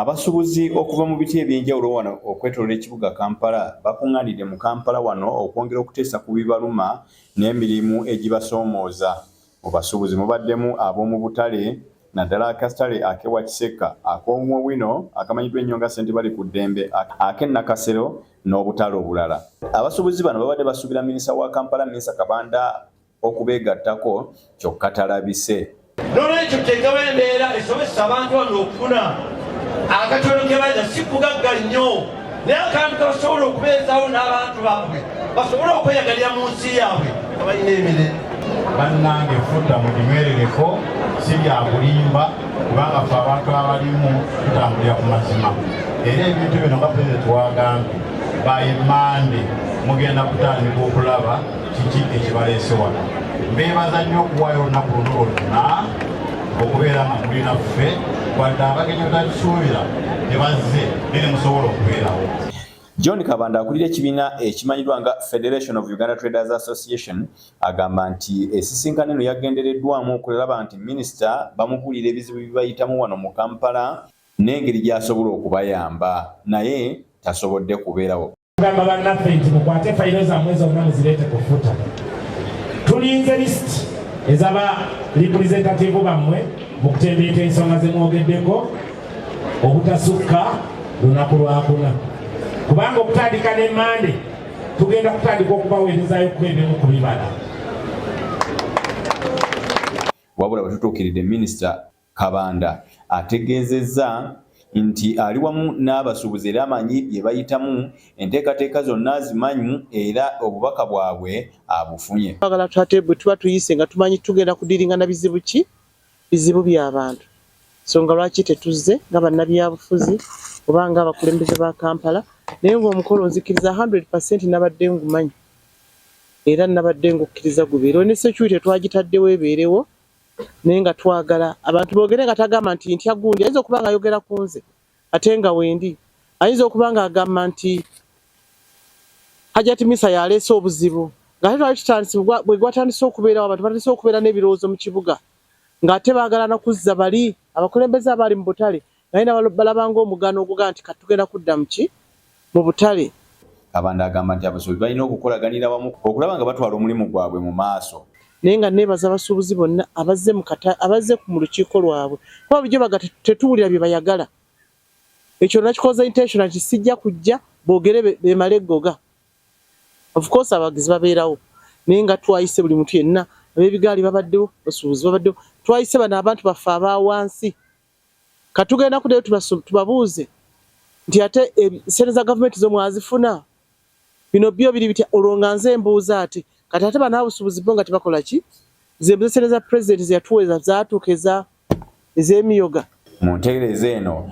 Abasuubuzi okuva mu biti ebyenjawulo wano okwetooloola ekibuga Kampala bakungaanidde mu Kampala wano okwongera okuteesa ku bibaluma n'emirimu egibasoomooza. Mu basuubuzi mubaddemu ab'omu butale naddala akatale ak'ewa Kiseka, ak'omu Wino akamanyiddwa ennyo nga Ssentebale ku Ddembe, ak'e Nakasero n'obutale obulala. Abasuubuzi bano babadde basuubira minisita wa Kampala Minisita Kabanda okubeegattako kyokka talabise. N'olwekyo kyegaba embeera esomesa abantu wano okufuna akatono ke bajja si kugagga nnyo, naye akantu ke basobola okubeezaawo n'abantu baabwe basobole okweyagalira mu nsi yaabwe nga balina emirembe. Bannange futta mugimerereko, si bya bulimba kubanga ffe abantu abalimu tutambulira ku mazima. Era ebintu bino nga pulezidenti wagambye by Monday mugenda kutandika okulaba kiki ekibaleese wano. Mbeebaza nnyo okuwaayo olunaku luno oluna okubeera nga muli naffe wadde abagenyi batatusuubira tebazze nene musobola okubeerawo. John Kabanda akulira ekibiina ekimanyiddwa nga Federation of Uganda Traders Association agamba nti esisinkano eno yagendereddwamu okulaba nti minisita bamubuulira ebizibu bibayitamu wano mu Kampala n'engeri gy'asobola okubayamba, naye tasobodde kubeerawo. Gamba bannaffe nti mukwate fayiro zammwe zonna muzireete ku ffuta. Tulinze lisiti ezaba representative bammwe mu kutembeeta ensonga ze mwogeddeko obutasukka lunaku lwakuna. Kubanga okutandika ne Monday tugenda kutandika okubaweerezaayo ku ebimu ku bibala. Wabula batutuukiridde minisita Kabanda ategeezezza nti ali wamu n'abasuubuzi era amanyi bye bayitamu, enteekateeka zonna azimanyi era obubaka bwabwe abufunye. Twagala ate bwe tuba tuyise nga tumanyi tugenda kudiringana bizibu ki? Bizibu by'abantu. Nsonga lwaki tetuzze nga bannabyabufuzi oba nga abakulembeze ba Kampala, naye ng'omukolo nzikiriza 100% nabadde ngumanyi era nabadde ngukkiriza gubeerewo ne security twagitaddewo ebeerewo, naye nga twagala abantu boogere nga tagamba nti ntya gundi ayinza okuba nga ayogera ku nze ate nga wendi, ayinza okuba nga agamba nti Hajati Misa yaleese obuzibu ng'ate twali tutandise bwe gwatandise okubeerawo abantu batandise okubeera n'ebirowoozo mu kibuga ng'ate baagala nakuzza bali abakulembeze abaali mu butale naye balabanga omugano oguga nti katugenda kudda muki mu butale. Kabanda agamba nti abasuubuzi balina okukolaganira wamu okulaba nga batwala omulimu gwabwe mu maaso. Naye nga neebaza abasuubuzi bonna abazze mu lukiiko lwabwe kuba bulijjo baga tetuwulira bye bayagala. Ekyo nakikoze intentional nti sijja kujja boogere beemale eggoga. Of course abagizi babeerawo naye nga twayise buli muntu yenna, ab'ebigaali babaddewo, abasuubuzi babaddewo, twayise bano abantu baffe abaawansi. Katugenda kuddayo tubabuuze nti ate sente za gavumenti zo mwazifuna bino byo biri bitya, olwo nga nze mbuuza ati kati ate bano abusuubuzi bo nga tebakola ki? Zembuze sente za pulezidenti ze yatuweeza zaatuuka ez'emiyoga. Mu ntereeza eno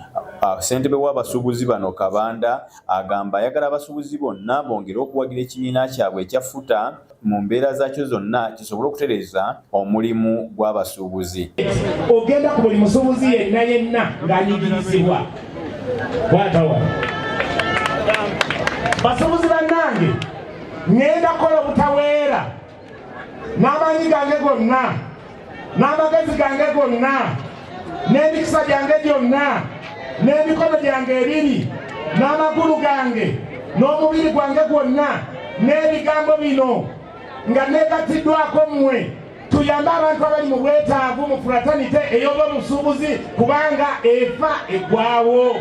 ssentebe w'abasuubuzi bano Kabanda agamba ayagala abasuubuzi bonna bongere okuwagira ekibiina kyabwe ekya FUTA mu mbeera zaakyo zonna kisobole okutereeza omulimu gw'abasuubuzi. Ogenda ku buli musuubuzi yenna ng'anyigirizibwa bw'atawa. Basuubuzi bannange ngenda kukola obutaweera n'amaanyi gange gonna n'amagezi gange gonna n'emikisa gyange gyonna n'emikono gyange ebiri n'amagulu gange n'omubiri gwange gwonna n'ebigambo bino nga neegatiddwako mmwe tuyambe abantu abali mu bwetaavu mu fraternity ey'obusuubuzi kubanga efa eggwawo.